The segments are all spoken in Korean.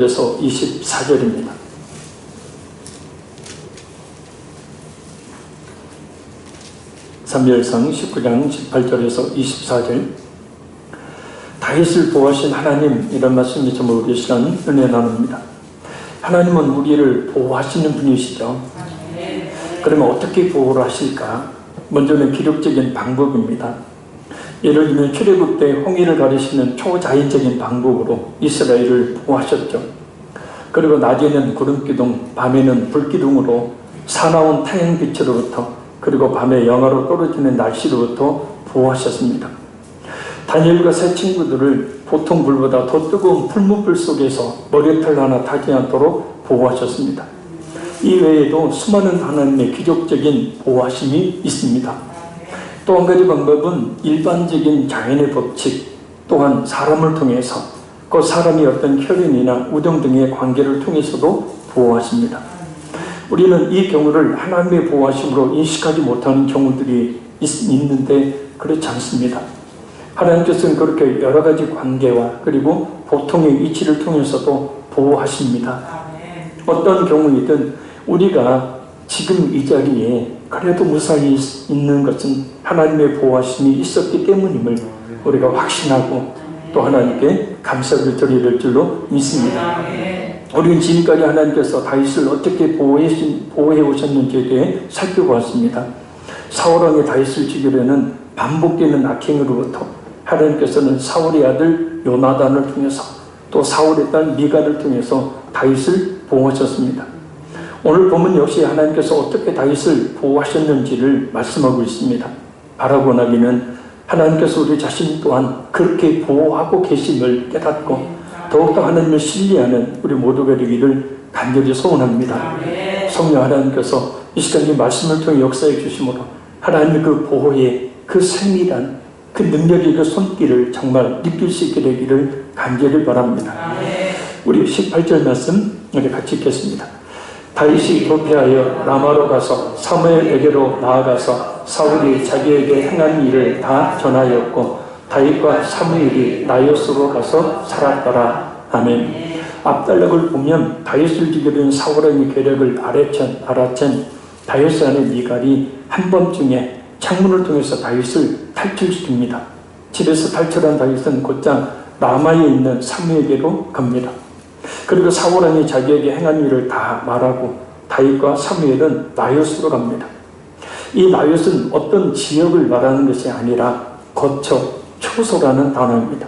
그래서 24절입니다. 사무엘상 19장 18절에서 24절. 다윗을 보호하신 하나님, 이런 말씀이 좀 우리 시간 은혜 나눕니다. 하나님은 우리를 보호하시는 분이시죠. 그러면 어떻게 보호를 하실까? 먼저는 기록적인 방법입니다. 예를 들면 출애굽 때 홍해를 가르시는 초자연적인 방법으로 이스라엘을 보호하셨죠. 그리고 낮에는 구름기둥, 밤에는 불기둥으로 사나운 태양빛으로부터, 그리고 밤에 영하로 떨어지는 날씨로부터 보호하셨습니다. 다니엘과 세 친구들을 보통 불보다 더 뜨거운 풀무불 속에서 머리털 하나 타지 않도록 보호하셨습니다. 이 외에도 수많은 하나님의 기적적인 보호하심이 있습니다. 또 한 가지 방법은 일반적인 자연의 법칙, 또한 사람을 통해서, 그 사람이 어떤 혈연이나 우정 등의 관계를 통해서도 보호하십니다. 우리는 이 경우를 하나님의 보호하심으로 인식하지 못하는 경우들이 있는데 그렇지 않습니다. 하나님께서는 그렇게 여러 가지 관계와 그리고 보통의 이치를 통해서도 보호하십니다. 어떤 경우이든 우리가 지금 이 자리에 그래도 무사히 있는 것은 하나님의 보호하심이 있었기 때문임을 우리가 확신하고 또 하나님께 감사를 드려야 될 줄로 믿습니다. 우리는 지금까지 하나님께서 다윗을 어떻게 보호해 오셨는지에 대해 살펴보았습니다. 사울왕이 다윗을 죽이려는 반복되는 악행으로부터 하나님께서는 사울의 아들 요나단을 통해서 또 사울의 딸 미가를 통해서 다윗을 보호하셨습니다. 오늘 보면 역시 하나님께서 어떻게 다윗을 보호하셨는지를 말씀하고 있습니다. 바라고 나기는 하나님께서 우리 자신 또한 그렇게 보호하고 계심을 깨닫고 더욱더 하나님을 신뢰하는 우리 모두가 되기를 간절히 소원합니다. 성령 하나님께서 이 시간 이 말씀을 통해 역사해 주심으로 하나님의 그 보호의 그 세밀한 그 능력의 그 손길을 정말 느낄 수 있게 되기를 간절히 바랍니다. 우리 18절 말씀 우리 같이 읽겠습니다. 다윗이 도피하여 라마로 가서 사무엘에게로 나아가서 사울이 자기에게 행한 일을 다 전하였고 다윗과 사무엘이 나요스로 가서 살았더라. 아멘. 압달락을 보면 다윗을 죽이려는 사울왕의 계략을 알아챈 다윗의 아내 미갈이 한밤중에 창문을 통해서 다윗을 탈출시킵니다. 집에서 탈출한 다윗은 곧장 라마에 있는 사무엘에게로 갑니다. 그리고 사울왕이 자기에게 행한 일을 다 말하고 다윗과 사무엘은 나요스로 갑니다. 이 나요스는 어떤 지역을 말하는 것이 아니라 거처, 초소라는 단어입니다.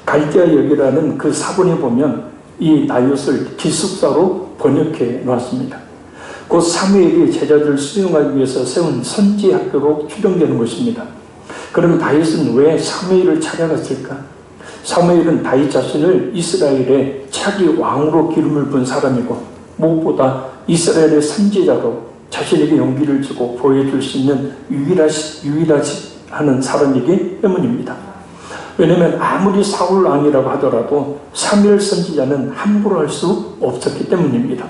갈대아역이라는 그 사본에 보면 이 나요스를 기숙사로 번역해 놓았습니다. 곧 사무엘이 제자들을 수용하기 위해서 세운 선지 학교로 추정되는 것입니다. 그럼 다윗은 왜 사무엘을 찾아갔을까? 사무엘은 다윗 자신을 이스라엘의 차기 왕으로 기름을 부은 사람이고 무엇보다 이스라엘의 선지자로 자신에게 용기를 주고 보여줄 수 있는 유일하는 사람이기 때문입니다. 왜냐하면 아무리 사울 왕이라고 하더라도 사무엘 선지자는 함부로 할 수 없었기 때문입니다.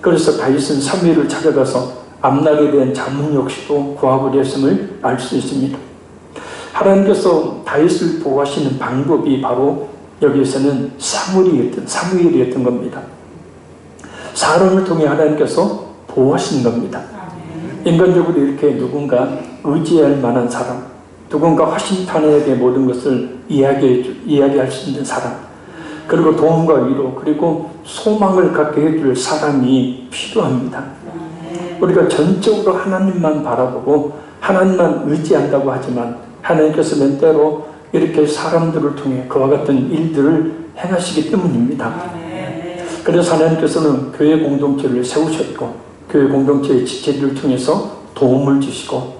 그래서 다윗은 사무엘을 찾아가서 앞날에 대한 자문 역시도 구하고 했음을 알 수 있습니다. 하나님께서 다윗을 보호하시는 방법이 바로 여기에서는 사무엘이었던 겁니다. 사람을 통해 하나님께서 보호하시는 겁니다. 인간적으로 이렇게 누군가 의지할 만한 사람, 누군가 허심탄회하게 모든 것을 이야기할 수 있는 사람, 그리고 도움과 위로, 그리고 소망을 갖게 해줄 사람이 필요합니다. 우리가 전적으로 하나님만 바라보고 하나님만 의지한다고 하지만 하나님께서는 때로 이렇게 사람들을 통해 그와 같은 일들을 행하시기 때문입니다. 그래서 하나님께서는 교회 공동체를 세우셨고 교회 공동체의 지체들을 통해서 도움을 주시고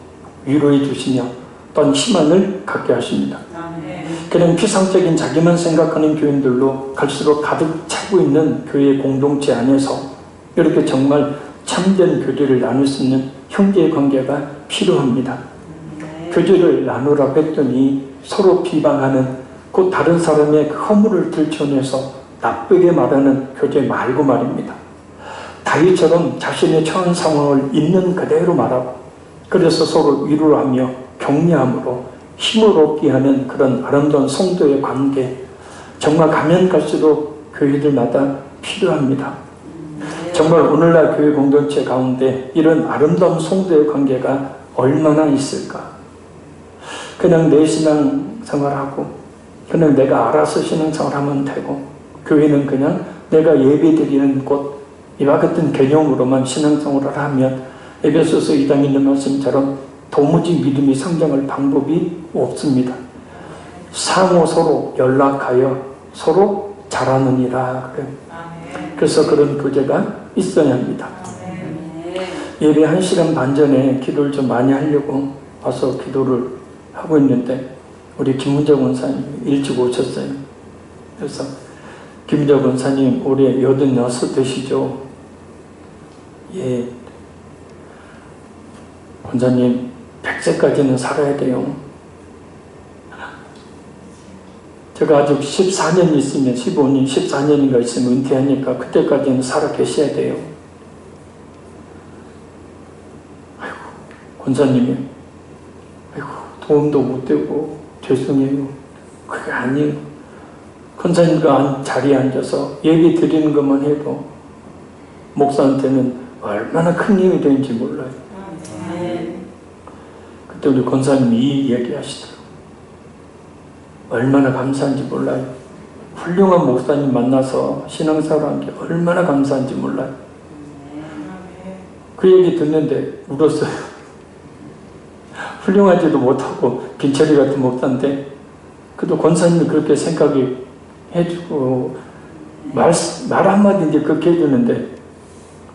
위로해 주시며 또한 희망을 갖게 하십니다. 그런 피상적인 자기만 생각하는 교인들로 갈수록 가득 차고 있는 교회 공동체 안에서 이렇게 정말 참된 교제를 나눌 수 있는 형제의 관계가 필요합니다. 교제를 나누라고 했더니 서로 비방하는 그 다른 사람의 허물을 들춰내서 나쁘게 말하는 교제 말고 말입니다. 다윗처럼 자신의 처한 상황을 있는 그대로 말하고 그래서 서로 위로하며 격려함으로 힘을 얻게 하는 그런 아름다운 성도의 관계, 정말 가면 갈수록 교회들마다 필요합니다. 정말 오늘날 교회 공동체 가운데 이런 아름다운 성도의 관계가 얼마나 있을까? 그냥 내 신앙생활하고 그냥 내가 알아서 신앙생활하면 되고 교회는 그냥 내가 예배드리는 곳 이와 같은 개념으로만 신앙생활을 하면 에베소서 2장에 있는 말씀처럼 도무지 믿음이 성장할 방법이 없습니다. 상호 서로 연락하여 서로 잘하느니라 그래요. 그래서 그런 교제가 있어야 합니다. 예배 1시간 반 전에 기도를 좀 많이 하려고 와서 기도를 하고 있는데 우리 김문자 권사님 일찍 오셨어요. 그래서 김문자 권사님 올해 86 되시죠? 예. 권사님 100세까지는 살아야 돼요. 제가 아직 14년 있으면 15년, 14년인가 있으면 은퇴하니까 그때까지는 살아 계셔야 돼요. 아이고, 권사님이 아이고, 도움도 못 되고 죄송해요. 그게 아니에요. 권사님과 자리에 앉아서 예배 드리는 것만 해도 목사한테는 얼마나 큰 힘이 되는지 몰라요. 그때 우리 권사님이 이 얘기하시더라고요. 얼마나 감사한지 몰라요. 훌륭한 목사님 만나서 신앙생활한 게 얼마나 감사한지 몰라요. 그 얘기 듣는데 울었어요. 훌륭하지도 못하고 빈처리 같은 목사인데 그래도 권사님이 그렇게 생각이 해주고 말 한마디 이제 그렇게 해주는데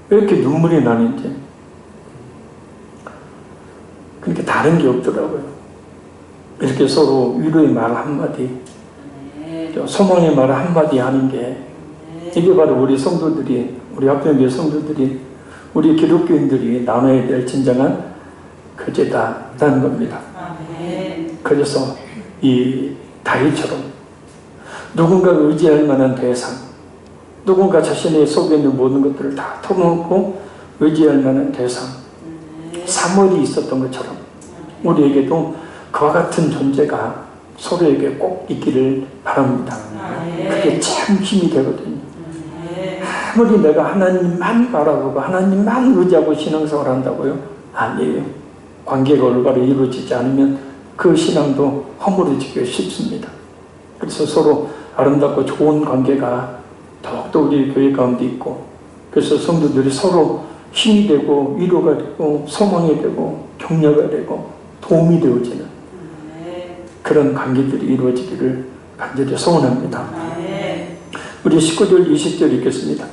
왜 이렇게 눈물이 나는지. 그렇게 다른 게 없더라고요. 이렇게 서로 위로의 말 한마디, 소망의 말 한마디 하는 게 이게 바로 우리 성도들이, 우리 합병교회 성도들이, 우리 기독교인들이 나눠야 될 진정한 교제다라는 겁니다. 그래서 이 다윗처럼 누군가 의지할 만한 대상, 누군가 자신의 속에 있는 모든 것들을 다 털어놓고 의지할 만한 대상, 사무엘이 있었던 것처럼 우리에게도 그와 같은 존재가 서로에게 꼭 있기를 바랍니다. 그게 참 힘이 되거든요. 아무리 내가 하나님만 바라보고 하나님만 의지하고 신앙생활을 한다고요? 아니에요. 관계가 올바로 이루어지지 않으면 그 신앙도 허물어지기 쉽습니다. 그래서 서로 아름답고 좋은 관계가 더욱더 우리 교회 가운데 있고, 그래서 성도들이 서로 힘이 되고 위로가 되고 소망이 되고 격려가 되고 도움이 되어지는 그런 관계들이 이루어지기를 간절히 소원합니다. 우리 19절 20절 읽겠습니다.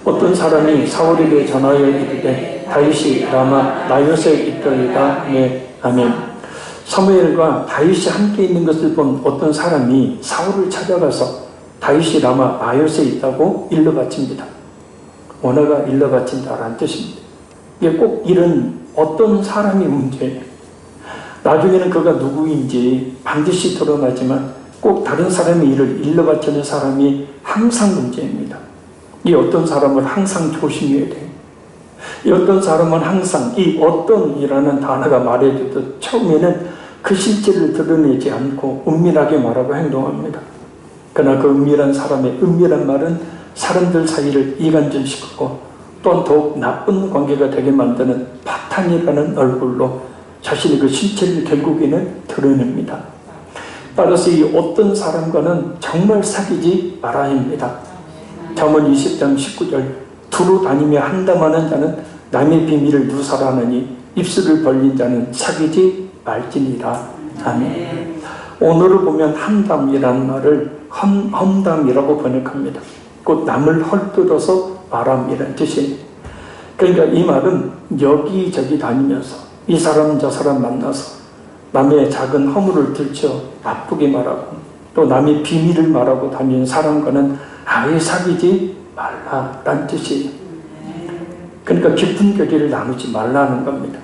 어떤 사람이 사울에게 전하여 이르되 다윗이 라마 나요스에 있더이다. 네, 아멘. 사무엘과 다윗이 함께 있는 것을 본 어떤 사람이 사울을 찾아가서 다윗이 라마 나요스에 있다고 일러바칩니다. 원어가 일러바친다라는 뜻입니다. 이게 꼭 이런 어떤 사람이 문제예요. 나중에는 그가 누구인지 반드시 드러나지만 꼭 다른 사람의 일을 일러바치는 사람이 항상 문제입니다. 이 어떤 사람을 항상 조심해야 돼요. 이 어떤 사람은 항상 이 어떤이라는 단어가 말해주듯 처음에는 그 실체를 드러내지 않고 은밀하게 말하고 행동합니다. 그러나 그 은밀한 사람의 은밀한 말은 사람들 사이를 이간질시키고 또한 더욱 나쁜 관계가 되게 만드는 파탄이라는 얼굴로 자신의 그 실체를 결국에는 드러냅니다. 따라서 이 어떤 사람과는 정말 사귀지 말아야 합니다. 잠언 20장 19절 두루 다니며 한담하는 자는 남의 비밀을 누설하느니 입술을 벌린 자는 사귀지 말지니라. 아멘. 오늘을 보면 한담이라는 말을 험담이라고 번역합니다. 곧 남을 헐뜯어서 말함이라는 뜻이에요. 그러니까 이 말은 여기저기 다니면서 이 사람 저 사람 만나서 남의 작은 허물을 들쳐 나쁘게 말하고 또 남의 비밀을 말하고 다니는 사람과는 아예 사귀지 말라라는 뜻이에요. 그러니까 깊은 교제를 나누지 말라는 겁니다.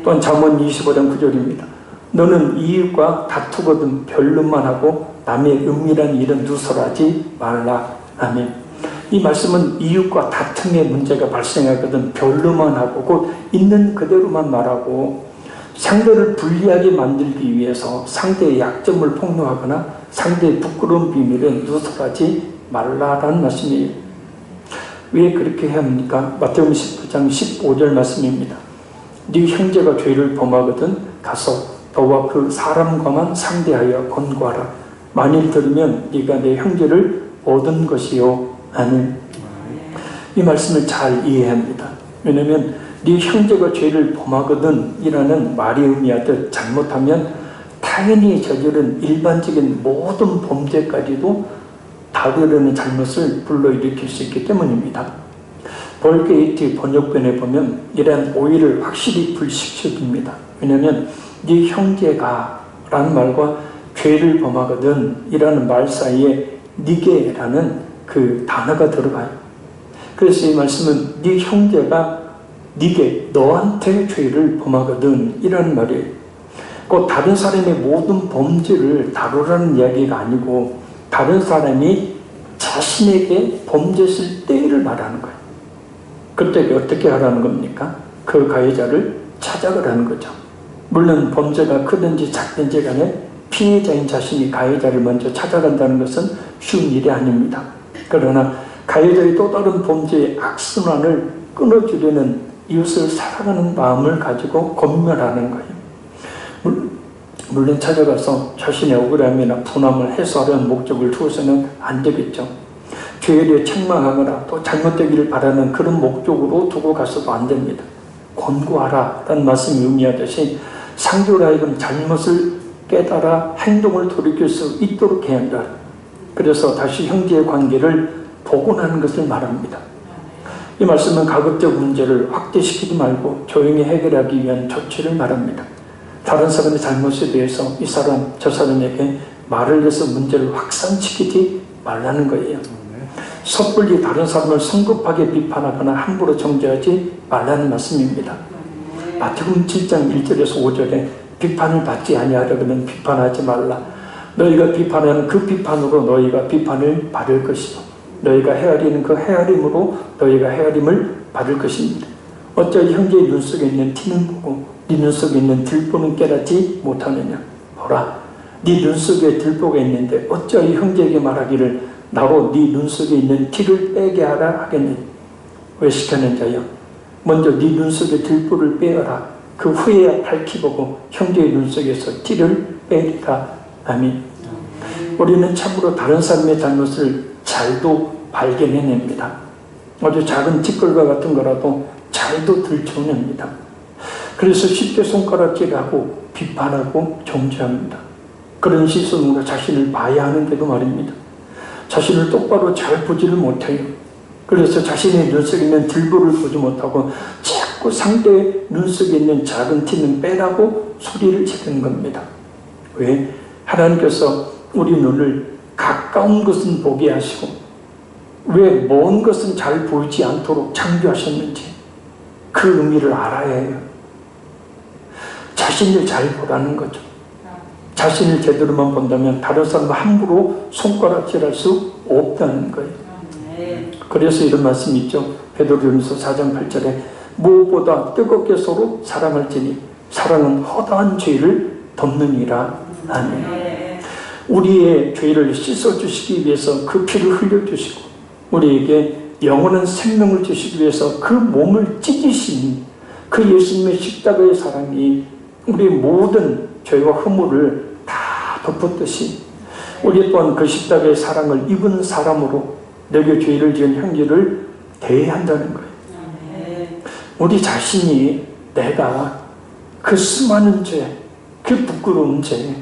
또한 잠언 25장 9절입니다. 너는 이웃과 다투거든 변론만 하고 남의 은밀한 일은 누설하지 말라. 아멘. 이 말씀은 이웃과 다툼의 문제가 발생하거든 변론만 하고 곧 있는 그대로만 말하고 상대를 불리하게 만들기 위해서 상대의 약점을 폭로하거나 상대의 부끄러운 비밀은 누설하지 말라라는 말씀이에요. 왜 그렇게 해야 합니까? 마태복음 19장 15절 말씀입니다. 네 형제가 죄를 범하거든 가서 너와 그 사람과만 상대하여 권고하라. 만일 들으면 네가 내 형제를 얻은 것이요. 아멘. 이 말씀을 잘 이해해야 합니다. 왜냐하면 네 형제가 죄를 범하거든 이라는 말이 의미하듯 잘못하면 당연히 저지른 일반적인 모든 범죄까지도 다르려는 잘못을 불러일으킬 수 있기 때문입니다. 볼 게이트 번역본에 보면 이러한 오해를 확실히 불식시킵니다. 왜냐하면 네 형제가 라는 말과 죄를 범하거든 이라는 말 사이에 니게라는 그 단어가 들어가요. 그래서 이 말씀은 네 형제가 니게 너한테 죄를 범하거든 이라는 말이에요. 곧 다른 사람의 모든 범죄를 다루라는 이야기가 아니고 다른 사람이 자신에게 범죄했을 때를 말하는 거예요. 그때 어떻게 하라는 겁니까? 그 가해자를 찾아가라는 거죠. 물론 범죄가 크든지 작든지 간에 피해자인 자신이 가해자를 먼저 찾아간다는 것은 쉬운 일이 아닙니다. 그러나 가해자의 또 다른 범죄의 악순환을 끊어주려는 이웃을 사랑하는 마음을 가지고 권면하는 거예요. 물론 찾아가서 자신의 억울함이나 분함을 해소하려는 목적을 두어서는 안 되겠죠. 죄에 대해 책망하거나 또 잘못되기를 바라는 그런 목적으로 두고 가서도 안 됩니다. 권고하라 라는 말씀이 의미하듯이 상대로 하여금 잘못을 깨달아 행동을 돌이킬 수 있도록 해야 한다. 그래서 다시 형제의 관계를 복원하는 것을 말합니다. 이 말씀은 가급적 문제를 확대시키지 말고 조용히 해결하기 위한 조치를 말합니다. 다른 사람의 잘못에 대해서 이 사람 저 사람에게 말을 해서 문제를 확산시키지 말라는 거예요. 섣불리 다른 사람을 성급하게 비판하거나 함부로 정죄하지 말라는 말씀입니다. 마태복음 7장 1절에서 5절에 비판을 받지 아니하려면 비판하지 말라. 너희가 비판하는 그 비판으로 너희가 비판을 받을 것이다. 너희가 헤아리는 그 헤아림으로 너희가 헤아림을 받을 것입니다. 어찌 형제의 눈 속에 있는 티는 보고 네 눈 속에 있는 들보는 깨닫지 못하느냐. 보라, 네 눈 속에 들보가 있는데 어찌 형제에게 말하기를 나로 네 눈 속에 있는 티를 빼게 하라 하겠느냐. 왜 시켰는 자여? 먼저 네 눈 속에 들보를 빼어라. 그 후에야 밝히보고 형제의 눈 속에서 티를 빼리라. 아멘. 우리는 참으로 다른 사람의 잘못을 잘도 발견해냅니다. 아주 작은 티끌과 같은 거라도 잘도 들춰냅니다. 그래서 쉽게 손가락질하고 비판하고 정죄합니다. 그런 시선으로 자신을 봐야 하는데도 말입니다. 자신을 똑바로 잘 보지를 못해요. 그래서 자신의 눈 속에 있는 들보를 보지 못하고 자꾸 상대의 눈 속에 있는 작은 티는 빼라고 소리를 지르는 겁니다. 왜? 하나님께서 우리 눈을 가까운 것은 보게 하시고 왜 먼 것은 잘 보이지 않도록 창조하셨는지 그 의미를 알아야 해요. 자신을 잘 보라는 거죠. 자신을 제대로만 본다면 다른 사람 함부로 손가락질할 수 없다는 거예요. 그래서 이런 말씀이 있죠. 베드로전서 4장 8절에 무엇보다 뜨겁게 서로 사랑할지니 사랑은 허다한 죄를 덮느니라. 아멘. 우리의 죄를 씻어주시기 위해서 그 피를 흘려주시고 우리에게 영원한 생명을 주시기 위해서 그 몸을 찢으신 그 예수님의 십자가의 사랑이 우리 모든 죄와 허물을 다 덮었듯이 우리 또한 그 십자가의 사랑을 입은 사람으로 내게 죄를 지은 형제를 대해야 한다는 거예요. 우리 자신이 내가 그 수많은 죄, 그 부끄러운 죄,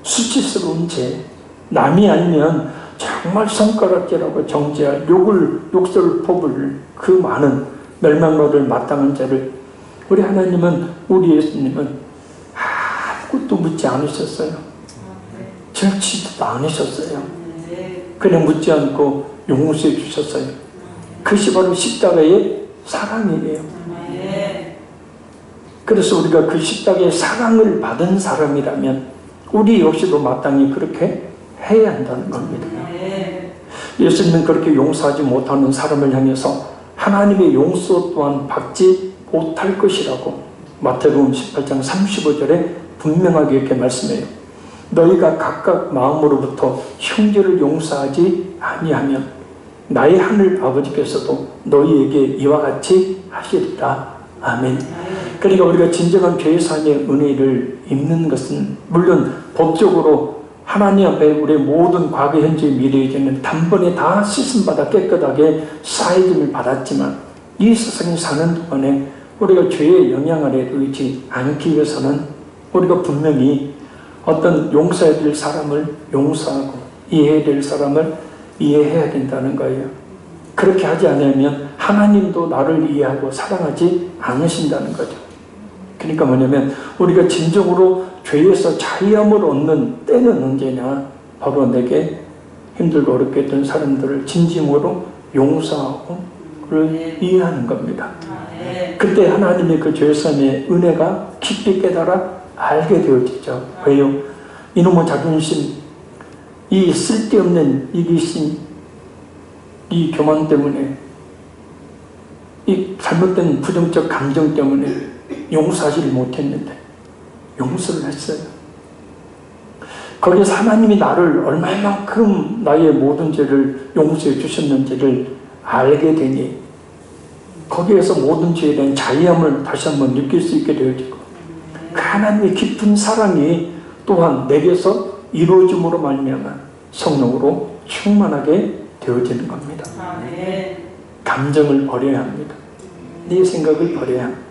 수치스러운 죄, 남이 알면 정말 손가락질하고 정죄할 욕설을 퍼부을 그 많은 멸망로를 마땅한 죄를 우리 하나님은 우리 예수님은 아무것도 묻지 않으셨어요. 절치지도 않으셨어요. 그냥 묻지 않고 용서해 주셨어요. 그것이 바로 십자가의 사랑이에요. 그래서 우리가 그 십자가의 사랑을 받은 사람이라면 우리 역시도 마땅히 그렇게 해야 한다는 겁니다. 예수님은 그렇게 용서하지 못하는 사람을 향해서 하나님의 용서 또한 받지 못할 것이라고 마태복음 18장 35절에 분명하게 이렇게 말씀해요. 너희가 각각 마음으로부터 형제를 용서하지 아니하면 나의 하늘 아버지께서도 너희에게 이와 같이 하시리라. 아멘. 그러니까 우리가 진정한 죄사함의 은혜를 입는 것은 물론 법적으로 하나님 앞에 우리의 모든 과거, 현재, 미래의 죄는 단번에 다 씻음받아 깨끗하게 사해짐을 받았지만 이 세상에 사는 동안에 우리가 죄의 영향 아래 놓이지 않기 위해서는 우리가 분명히 어떤 용서해야 될 사람을 용서하고 이해해야 될 사람을 이해해야 된다는 거예요. 그렇게 하지 않으면 하나님도 나를 이해하고 사랑하지 않으신다는 거죠. 그러니까 뭐냐면 우리가 진정으로 죄에서 자유함을 얻는 때는 언제냐? 바로 내게 힘들고 어렵게 했던 사람들을 진심으로 용서하고 그를 이해하는 겁니다. 그때 하나님의 그 죄사함의 은혜가 깊이 깨달아 알게 되어지죠. 왜요? 이놈의 자존심, 이 쓸데없는 이기심, 이 교만 때문에, 이 잘못된 부정적 감정 때문에 용서하지를 못했는데 용서를 했어요. 거기서 하나님이 나를 얼마만큼 나의 모든 죄를 용서해 주셨는지를 알게 되니 거기에서 모든 죄에 대한 자유함을 다시 한번 느낄 수 있게 되어지고 그 하나님의 깊은 사랑이 또한 내게서 이루어짐으로 말미암아 성령으로 충만하게 되어지는 겁니다. 감정을 버려야 합니다. 네 생각을 버려야 합니다.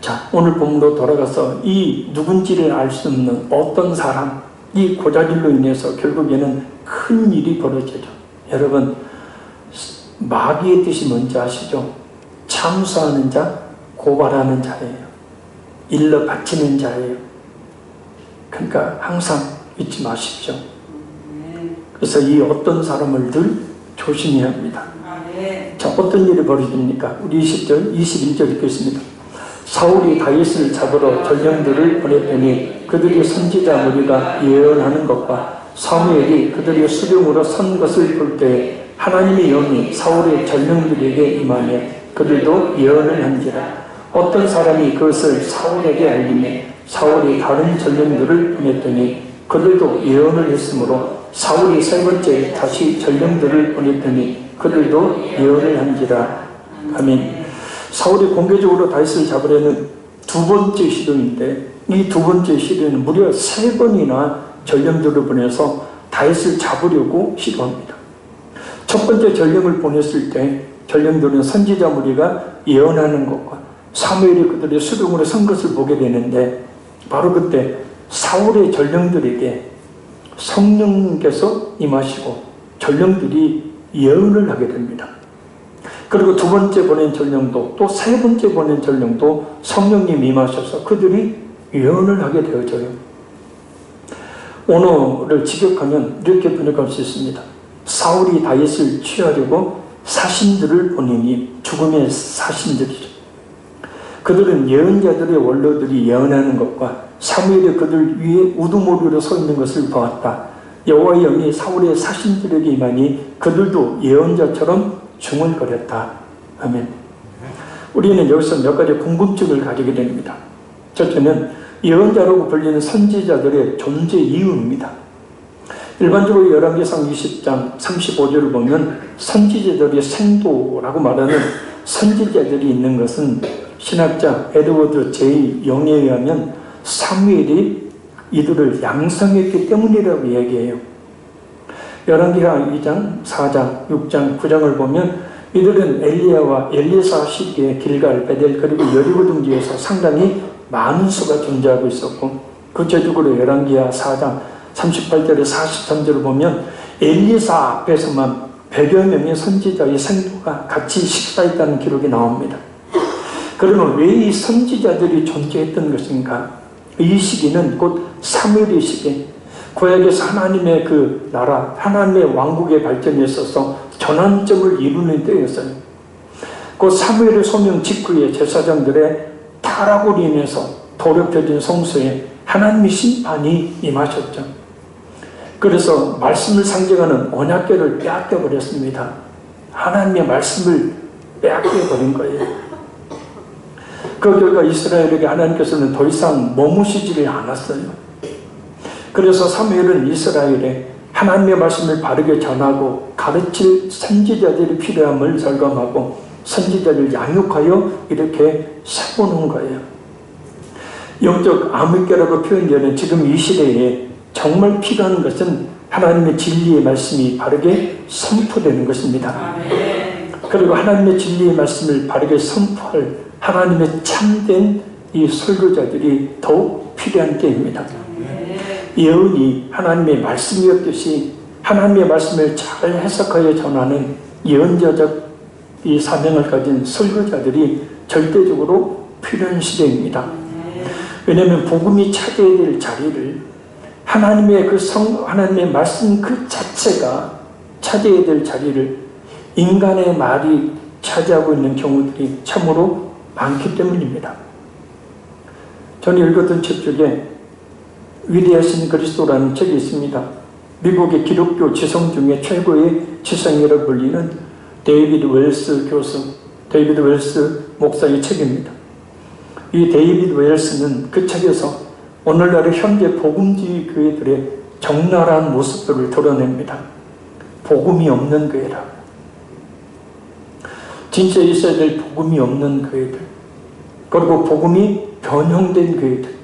자, 오늘 본문으로 돌아가서 이 누군지를 알 수 없는 어떤 사람, 이 고자질로 인해서 결국에는 큰 일이 벌어지죠. 여러분, 마귀의 뜻이 뭔지 아시죠? 참수하는 자, 고발하는 자예요. 일러 바치는 자예요. 그러니까 항상 잊지 마십시오. 그래서 이 어떤 사람을 늘 조심해야 합니다. 자, 어떤 일이 벌어집니까? 우리 20절, 21절 읽겠습니다. 사울이 다윗을 잡으러 전령들을 보냈더니 그들이 선지자 무리가 예언하는 것과 사무엘이 그들의 수령으로 선 것을 볼 때에 하나님의 영이 사울의 전령들에게 임하며 그들도 예언을 한지라. 어떤 사람이 그것을 사울에게 알리매 사울이 다른 전령들을 보냈더니 그들도 예언을 했으므로 사울이 세 번째 다시 전령들을 보냈더니 그들도 예언을 한지라. 아멘. 사울이 공개적으로 다윗을 잡으려는 두 번째 시도인데 이 두 번째 시도는 무려 3번이나 전령들을 보내서 다윗을 잡으려고 시도합니다. 첫 번째 전령을 보냈을 때 전령들은 선지자 무리가 예언하는 것과 사무엘이 그들의 수령으로 선 것을 보게 되는데 바로 그때 사울의 전령들에게 성령께서 임하시고 전령들이 예언을 하게 됩니다. 그리고 두 번째 보낸 전령도 또 세 번째 보낸 전령도 성령님이 임하셔서 그들이 예언을 하게 되어져요. 오늘을 직역하면 이렇게 번역할 수 있습니다. 사울이 다윗을 취하려고 사신들을 보내니 죽음의 사신들이죠. 그들은 예언자들의 원로들이 예언하는 것과 사무엘이 그들 위에 우두머리로 서 있는 것을 보았다. 여호와의 영이 사울의 사신들에게 임하니 그들도 예언자처럼 중얼거렸다. 아멘. 우리는 여기서 몇 가지 궁금증을 가지게 됩니다. 첫째는 예언자라고 불리는 선지자들의 존재 이유입니다. 일반적으로 열왕기상 20장 35절을 보면 선지자들의 생도라고 말하는 선지자들이 있는 것은 신학자 에드워드 J. 영에 의하면 사무엘이 이들을 양성했기 때문이라고 얘기해요. 열왕기하 2장, 4장, 6장, 9장을 보면 이들은 엘리야와 엘리사 시기에 길갈, 베델 그리고 여리고 등지에서 상당히 많은 수가 존재하고 있었고 구체적으로 열왕기하 4장 38절에 43절을 보면 엘리사 앞에서만 100여 명의 선지자의 생도가 같이 식사했다는 기록이 나옵니다. 그러면 왜 이 선지자들이 존재했던 것인가? 이 시기는 곧 사무엘의 시기, 구약에서 하나님의 그 나라, 하나님의 왕국의 발전에 있어서 전환점을 이루는 때였어요. 그 사무엘의 소명 직후에 제사장들의 타락으로 인해서 더럽혀진 성소에 하나님의 심판이 임하셨죠. 그래서 말씀을 상징하는 언약궤를 빼앗겨버렸습니다. 하나님의 말씀을 빼앗겨버린 거예요. 그 결과 이스라엘에게 하나님께서는 더 이상 머무시지를 않았어요. 그래서 사무엘은 이스라엘에 하나님의 말씀을 바르게 전하고 가르칠 선지자들이 필요함을 절감하고 선지자를 양육하여 이렇게 세우는 거예요. 영적 암흑교라고 표현되는 지금 이 시대에 정말 필요한 것은 하나님의 진리의 말씀이 바르게 선포되는 것입니다. 그리고 하나님의 진리의 말씀을 바르게 선포할 하나님의 참된 이 설교자들이 더욱 필요한 때입니다. 예언이 하나님의 말씀이었듯이 하나님의 말씀을 잘 해석하여 전하는 예언자적 이 사명을 가진 설교자들이 절대적으로 필요한 시대입니다. 왜냐하면 복음이 차지해야 될 자리를 하나님의 하나님의 말씀 그 자체가 차지해야 될 자리를 인간의 말이 차지하고 있는 경우들이 참으로 많기 때문입니다. 저는 읽었던 책 중에 위대하신 그리스도라는 책이 있습니다. 미국의 기독교 지성 중에 최고의 지성이라고 불리는 데이비드 웰스 교수, 데이비드 웰스 목사의 책입니다. 이 데이비드 웰스는 그 책에서 오늘날의 현재 복음주의 교회들의 적나라한 모습들을 드러냅니다. 복음이 없는 교회라. 진짜 있어야 될 복음이 없는 교회들. 그리고 복음이 변형된 교회들.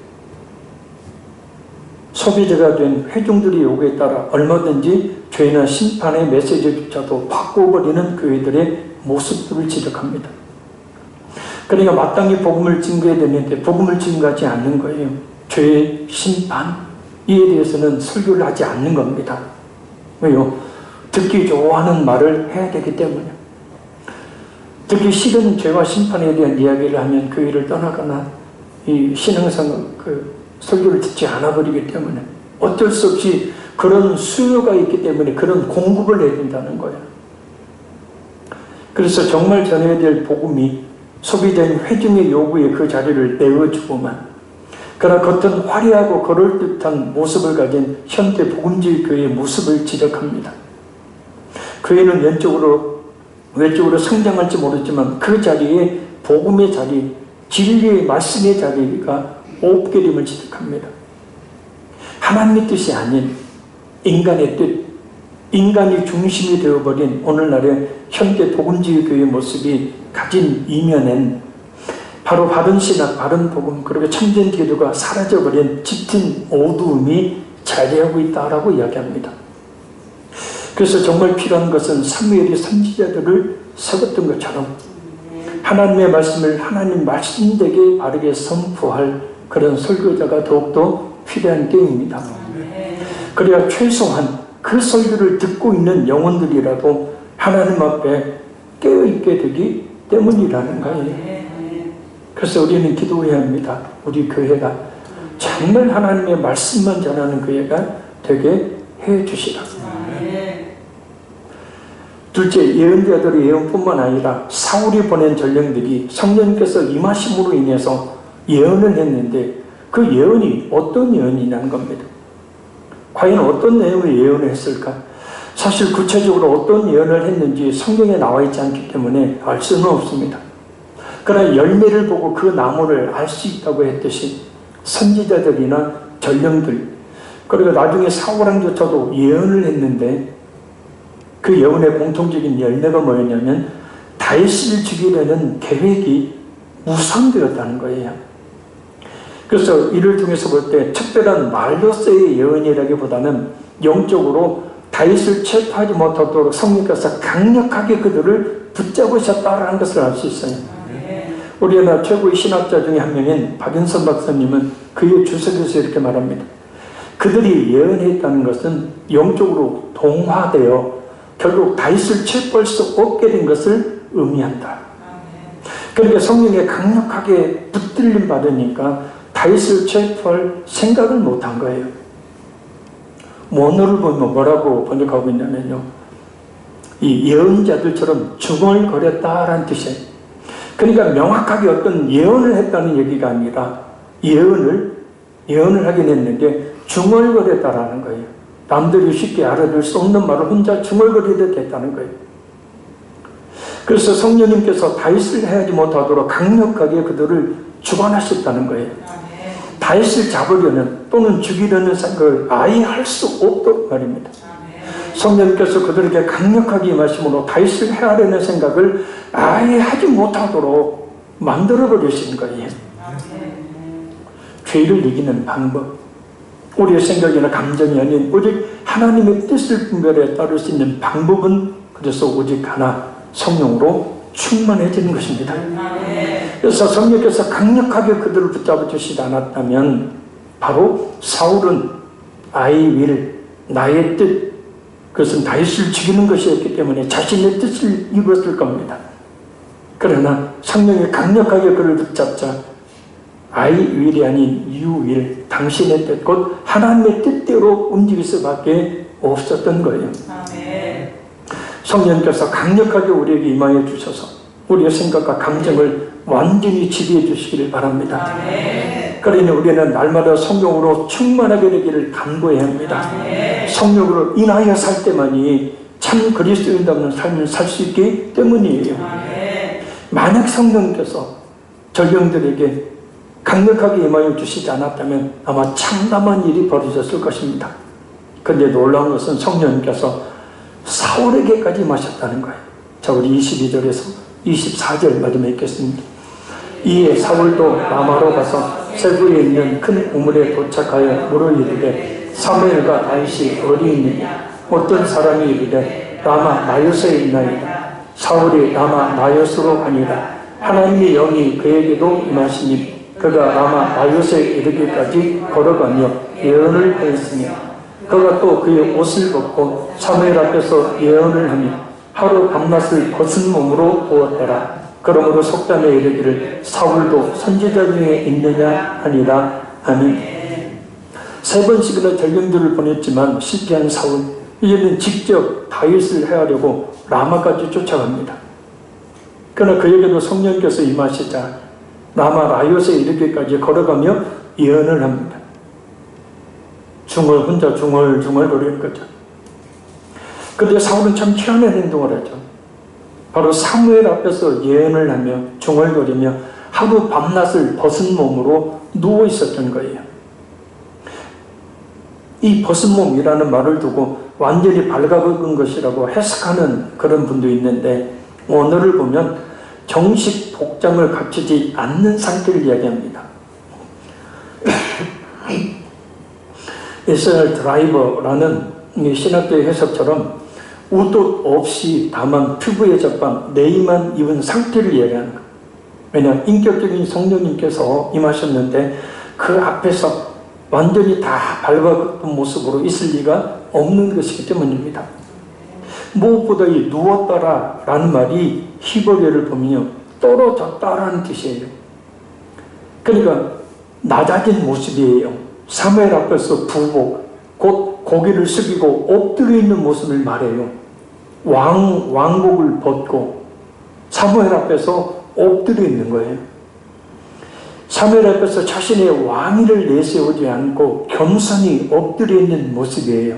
소비자가 된 회중들의 요구에 따라 얼마든지 죄나 심판의 메시지조차도 바꿔버리는 교회들의 모습들을 지적합니다. 그러니까 마땅히 복음을 증거해야 되는데 복음을 증거하지 않는 거예요. 죄의 심판, 이에 대해서는 설교를 하지 않는 겁니다. 왜요? 듣기 좋아하는 말을 해야 되기 때문에. 듣기 싫은 죄와 심판에 대한 이야기를 하면 교회를 떠나거나 이 신앙상 설교를 듣지 않아 버리기 때문에 어쩔 수 없이 그런 수요가 있기 때문에 그런 공급을 해야 된다는 거예요. 그래서 정말 전해야 될 복음이 소비된 회중의 요구에 그 자리를 내어주고만, 그러나 겉은 화려하고 그럴듯한 모습을 가진 현대 복음주의 교회의 모습을 지적합니다. 교회는 외적으로 성장할지 모르지만 그 자리에 복음의 자리, 진리의 말씀의 자리가 없게 됨을 지적합니다. 하나님의 뜻이 아닌 인간의 뜻, 인간이 중심이 되어버린 오늘날의 현대 복음주의 교회의 모습이 가진 이면엔 바로 바른 신학, 바른 복음, 그리고 참된 기도가 사라져버린 짙은 어두움이 자리하고 있다라고 이야기합니다. 그래서 정말 필요한 것은 사무엘이 선지자들을 세웠던 것처럼 하나님의 말씀을 하나님 말씀되게 바르게 선포할 그런 설교자가 더욱더 필요한 때입니다. 그래야 최소한 그 설교를 듣고 있는 영혼들이라도 하나님 앞에 깨어있게 되기 때문이라는 거예요. 그래서 우리는 기도해야 합니다. 우리 교회가 정말 하나님의 말씀만 전하는 교회가 되게 해주시라. 둘째, 예언자들의 예언뿐만 아니라 사울이 보낸 전령들이 성령께서 임하심으로 인해서 예언을 했는데 그 예언이 어떤 예언이냐는 겁니다. 과연 어떤 내용의 예언을 했을까? 사실 구체적으로 어떤 예언을 했는지 성경에 나와 있지 않기 때문에 알 수는 없습니다. 그러나 열매를 보고 그 나무를 알 수 있다고 했듯이 선지자들이나 전령들, 그리고 나중에 사울왕조차도 예언을 했는데 그 예언의 공통적인 열매가 뭐였냐면 다윗을 죽이려는 계획이 무산되었다는 거예요. 그래서 이를 통해서 볼 때 특별한 말로서의 예언이라기보다는 영적으로 다윗을 체포하지 못하도록 성령께서 강력하게 그들을 붙잡으셨다라는 것을 알 수 있어요. 우리나라 최고의 신학자 중에 한 명인 박윤선 박사님은 그의 주석에서 이렇게 말합니다. 그들이 예언했다는 것은 영적으로 동화되어 결국 다윗을 체포할 수 없게 된 것을 의미한다. 그러니까 성령에 강력하게 붙들림 받으니까 다윗을 체포할 생각을 못한 거예요. 원어를 보면 뭐라고 번역하고 있냐면요, 이 예언자들처럼 중얼거렸다라는 뜻이에요. 그러니까 명확하게 어떤 예언을 했다는 얘기가 아니라 예언을 하긴 했는데 중얼거렸다라는 거예요. 남들이 쉽게 알아들 수 없는 말을 혼자 중얼거리듯 했다는 거예요. 그래서 성령님께서 다윗을 해하지 못하도록 강력하게 그들을 주관하셨다는 거예요. 다윗을 잡으려는 또는 죽이려는 생각을 아예 할 수 없도록 말입니다. 성령께서 그들에게 강력하게 임하심으로 다윗을 해하려는 생각을 아예 하지 못하도록 만들어버리신 거예요. 죄를 이기는 방법, 우리의 생각이나 감정이 아닌 오직 하나님의 뜻을 분별해 따를 수 있는 방법은 그래서 오직 하나, 성령으로 충만해지는 것입니다. 그래서 성령께서 강력하게 그들을 붙잡아 주시지 않았다면 바로 사울은 I will, 나의 뜻, 그것은 다윗을 죽이는 것이었기 때문에 자신의 뜻을 이뤘을 겁니다. 그러나 성령이 강력하게 그를 붙잡자 I will이 아닌 you will, 당신의 뜻, 곧 하나님의 뜻대로 움직일 수밖에 없었던 거예요. 성령께서 강력하게 우리에게 임하여 주셔서 우리의 생각과 감정을 완전히 지배해 주시기를 바랍니다. 그러니 우리는 날마다 성령으로 충만하게 되기를 간구해야 합니다. 성령으로 인하여 살 때만이 참 그리스도인답는 삶을 살 수 있기 때문이에요. 만약 성령께서 전령들에게 강력하게 임하여 주시지 않았다면 아마 참담한 일이 벌어졌을 것입니다. 그런데 놀라운 것은 성령님께서 사울에게까지 임하셨다는 거예요. 자, 우리 22절에서 24절 마지막에 읽겠습니다. 이에 사울도 라마로 가서 세부에 있는 큰 우물에 도착하여 물어 이르되 사무엘과 다윗이 어디 있느냐? 어떤 사람이 이르되 라마 나요스에 있나이다. 사울이 라마 나요스로 가니라. 하나님의 영이 그에게도 임하시니 그가 라마 나요스에 이르기까지 걸어가며 예언을 하였으며 그가 또 그의 옷을 벗고 사무엘 앞에서 예언을 하며 하루 밤낮을 벗은 몸으로 보았더라. 그러므로 속담에 이르기를 사울도 선지자 중에 있느냐 하니라. 아멘. 3번씩이나 전령들을 보냈지만 실패한 사울, 이제는 직접 다윗을 해하려고 라마까지 쫓아갑니다. 그러나 그에게도 성령께서 임하시자 라마 라요스에 이르기까지 걸어가며 예언을 합니다. 혼자 중얼중얼거리는 거죠. 그런데 사울은 참 희한한 행동을 하죠. 바로 사무엘 앞에서 예언을 하며 중얼거리며 하루 밤낮을 벗은 몸으로 누워 있었던 거예요. 이 벗은 몸이라는 말을 두고 완전히 발가벗은 것이라고 해석하는 그런 분도 있는데 오늘을 보면 정식 복장을 갖추지 않는 상태를 이야기합니다. 에스겔 드라이버라는 신학교의 해석처럼 웃옷 없이 다만 피부에 접한 내의만 입은 상태를 이야기하는 거예요. 왜냐하면 인격적인 성령님께서 임하셨는데 그 앞에서 완전히 다 발가벗은 모습으로 있을 리가 없는 것이기 때문입니다. 무엇보다 이 누웠더라 라는 말이 히브리어를 보면요 떨어졌다라는 뜻이에요. 그러니까 낮아진 모습이에요. 사무엘 앞에서 부복, 곧 고개를 숙이고 엎드려 있는 모습을 말해요. 왕복을 벗고 사무엘 앞에서 엎드려 있는 거예요. 사무엘 앞에서 자신의 왕위를 내세우지 않고 겸손히 엎드려 있는 모습이에요.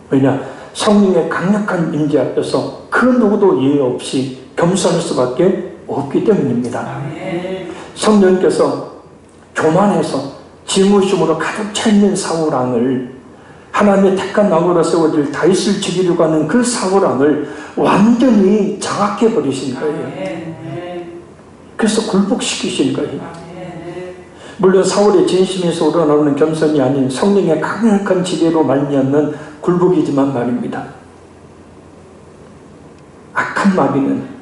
왜냐? 성령의 강력한 임재 앞에서 그 누구도 예외 없이 겸손할 수밖에 없기 때문입니다. 성령께서 교만해서 질무심으로 가득 차 있는 사울 왕을 하나님의 택한 왕으로 세워질 다윗을 죽이려고 하는 그 사울 왕을 완전히 장악해 버리신 거예요. 그래서 굴복시키신 거예요. 물론 사울의 진심에서 우러나오는 겸손이 아닌 성령의 강력한 지배로 말미암는 굴복이지만 말입니다. 악한 마귀는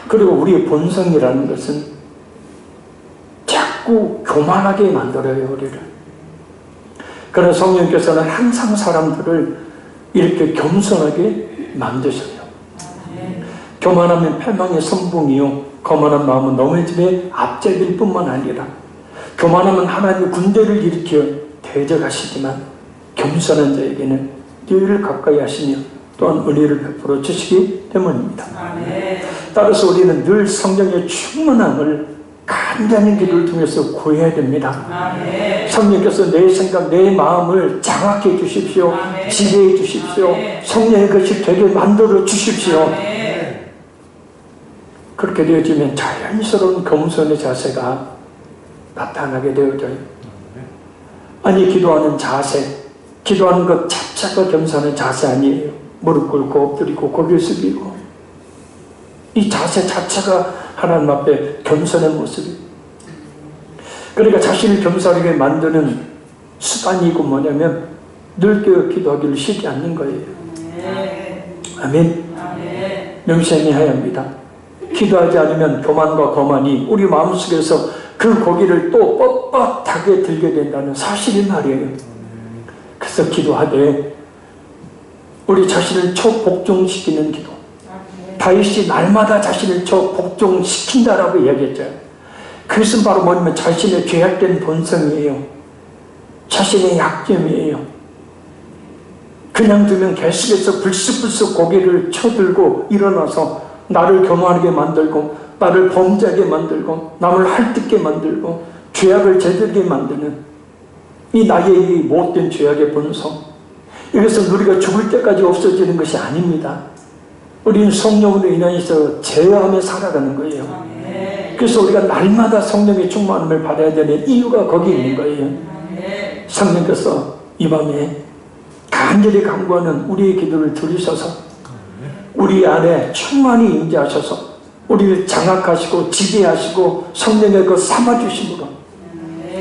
그리고 우리의 본성이라는 것은 자꾸 교만하게 만들어요, 우리를. 그러나 성령께서는 항상 사람들을 이렇게 겸손하게 만드셔요. 교만하면 패망의 선봉이요 거만한 마음은 너무의 집에 앞제일 뿐만 아니라 교만하면 하나님의 군대를 일으켜 대적하시지만 겸손한 자에게는 늘 가까이 하시며 또한 은혜를 베풀어 주시기 때문입니다. 따라서 우리는 늘 성령의 충만함을 간단한 기도를 통해서 구해야 됩니다. 성령께서 내 생각, 내 마음을 장악해 주십시오. 지배해 주십시오. 성령의 것이 되게 만들어 주십시오. 그렇게 되어지면 자연스러운 겸손의 자세가 나타나게 되어져요. 아니, 기도하는 자세, 기도하는 것 자체가 겸손한 자세 아니에요. 무릎 꿇고 엎드리고 고개 숙이고, 이 자세 자체가 하나님 앞에 겸손한 모습이에요. 그러니까 자신을 겸손하게 만드는 수단이고 뭐냐면 늘 기도하기를 쉬지 않는 거예요. 아멘. 명심해야 합니다. 기도하지 않으면 교만과 거만이 우리 마음속에서 그 고기를 또 뻣뻣하게 들게 된다는 사실이 말이에요. 그래서 기도하되 우리 자신을 초복종시키는 기도. 다윗이 날마다 자신을 초복종시킨다라고 이야기했죠. 그것은 바로 뭐냐면 자신의 죄악된 본성이에요. 자신의 약점이에요. 그냥 두면 계속해서 불쑥불쑥 고개를 쳐들고 일어나서 나를 교만하게 만들고 나를 범죄하게 만들고 남을 헐뜯게 만들고 죄악을 저지르게 만드는 이 나의 이 못된 죄악의 본성, 이것은 우리가 죽을 때까지 없어지는 것이 아닙니다. 우리는 성령으로 인해서 제어하며 살아가는 거예요. 그래서 우리가 날마다 성령의 충만함을 받아야 되는 이유가 거기 있는 거예요. 성령께서 이 밤에 간절히 간구하는 우리의 기도를 들으셔서 우리 안에 충만히 임재하셔서 우리를 장악하시고 지배하시고 성령의 그 삼아주심으로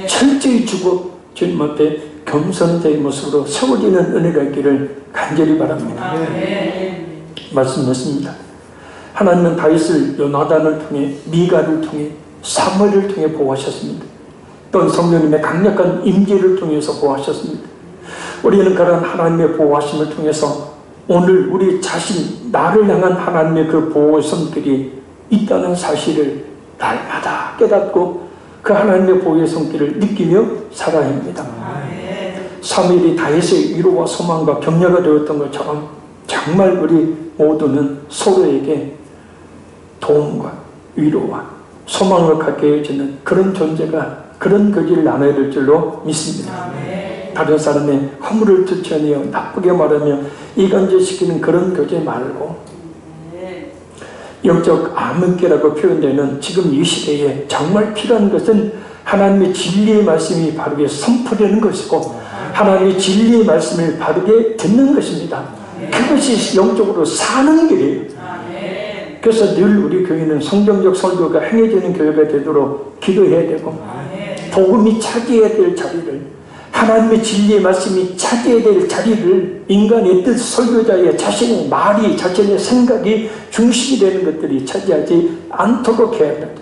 철저히 주고 주님 앞에 겸손자의 모습으로 세워지는 은혜가 있기를 간절히 바랍니다. 말씀했습니다. 하나님은 다윗을 요나단을 통해 미가를 통해 사무엘을 통해 보호하셨습니다. 또 성령님의 강력한 임재를 통해서 보호하셨습니다. 우리는 그런 하나님의 보호하심을 통해서 오늘 우리 자신, 나를 향한 하나님의 그 보호의 손길이 있다는 사실을 날마다 깨닫고 그 하나님의 보호의 손길을 느끼며 살아야 합니다. 사무엘이 다윗의 위로와 소망과 격려가 되었던 것처럼 정말 우리 모두는 서로에게 도움과 위로와 소망을 갖게 해주는 그런 존재가, 그런 거리를 나눠야 될 줄로 믿습니다. 다른 사람의 허물을 투천하여 나쁘게 말하며 이간질시키는 그런 교제 말고 영적 암흑기라고 표현되는 지금 이 시대에 정말 필요한 것은 하나님의 진리의 말씀이 바르게 선포되는 것이고 하나님의 진리의 말씀을 바르게 듣는 것입니다. 그것이 영적으로 사는 길이에요. 그래서 늘 우리 교회는 성경적 설교가 행해지는 교회가 되도록 기도해야 되고 복음이 차지해야 될 자리를, 하나님의 진리의 말씀이 차지해야 될 자리를 인간의 뜻, 설교자의 자신의 말이, 자신의 생각이 중심이 되는 것들이 차지하지 않도록 해야 합니다.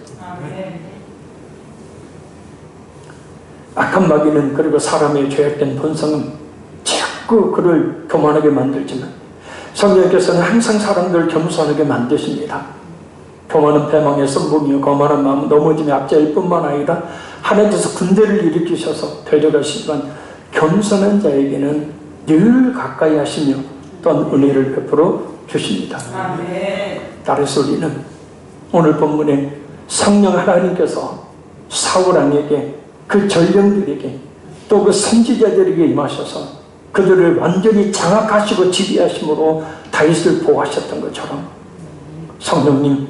악한 마귀는, 그리고 사람의 죄악된 본성은 자꾸 그를 교만하게 만들지만 성령께서는 항상 사람들을 겸손하게 만드십니다. 교만은 패망의 선봉이요 거만한 마음은 넘어짐의 앞자일 뿐만 아니라 하나님께서 군대를 일으키셔서 데려가시지만 겸손한 자에게는 늘 가까이 하시며 또한 은혜를 베풀어 주십니다. 따라서 우리는 오늘 본문에 성령 하나님께서 사울 왕에게, 그 전령들에게, 또 그 선지자들에게 임하셔서 그들을 완전히 장악하시고 지배하심으로 다윗을 보호하셨던 것처럼 성령님,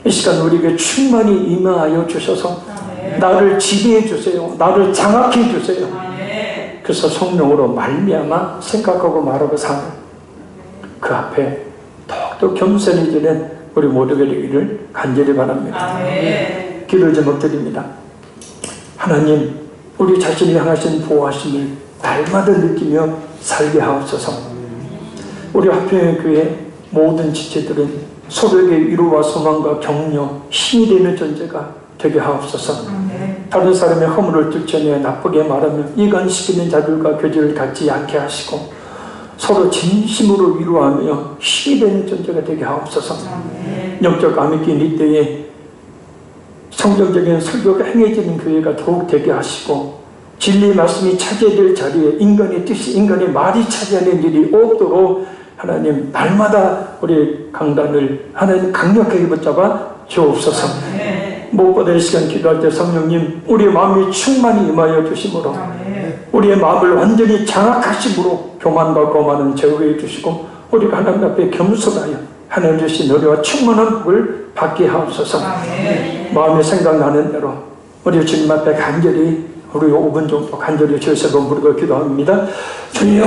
이 시간 우리에게 충만히 임하여 주셔서 나를 지배해 주세요. 나를 장악해 주세요. 그래서 성령으로 말미암아 생각하고 말하고 사는 그 앞에 더욱더 겸손해지는 우리 모두가 되기를 간절히 바랍니다. 기도 제목 드립니다. 하나님, 우리 자신을 향하신 보호하심을 날마다 느끼며 살게 하옵소서. 우리 화평의 교회 모든 지체들은 서로에게 위로와 소망과 격려, 힘이 되는 존재가 되게 하옵소서. 다른 사람의 허물을 들춰내 나쁘게 말하며 이간시키는 자들과 교제를 갖지 않게 하시고 서로 진심으로 위로하며 힘이 되는 존재가 되게 하옵소서. 영적 암흑기인 이때에 성경적인 설교가 행해지는 교회가 더욱 되게 하시고 진리의 말씀이 차지해야 될 자리에 인간의 뜻이, 인간의 말이 차지하는 일이 없도록 하나님 날마다 우리 강단을 하나님 강력하게 붙잡아 주옵소서. 무엇보다 이 시간 기도할 때 성령님, 우리의 마음이 충만히 임하여 주심으로 우리의 마음을 완전히 장악하심으로 교만과 거만은 제거해 주시고 우리가 하나님 앞에 겸손하여 하나님 주신 은혜와 충만한 복을 받게 하옵소서. 마음에 생각나는 대로 우리 주님 앞에 간절히 우리 5분 정도 간절히 주여 세 번 부르고 기도합니다. 주여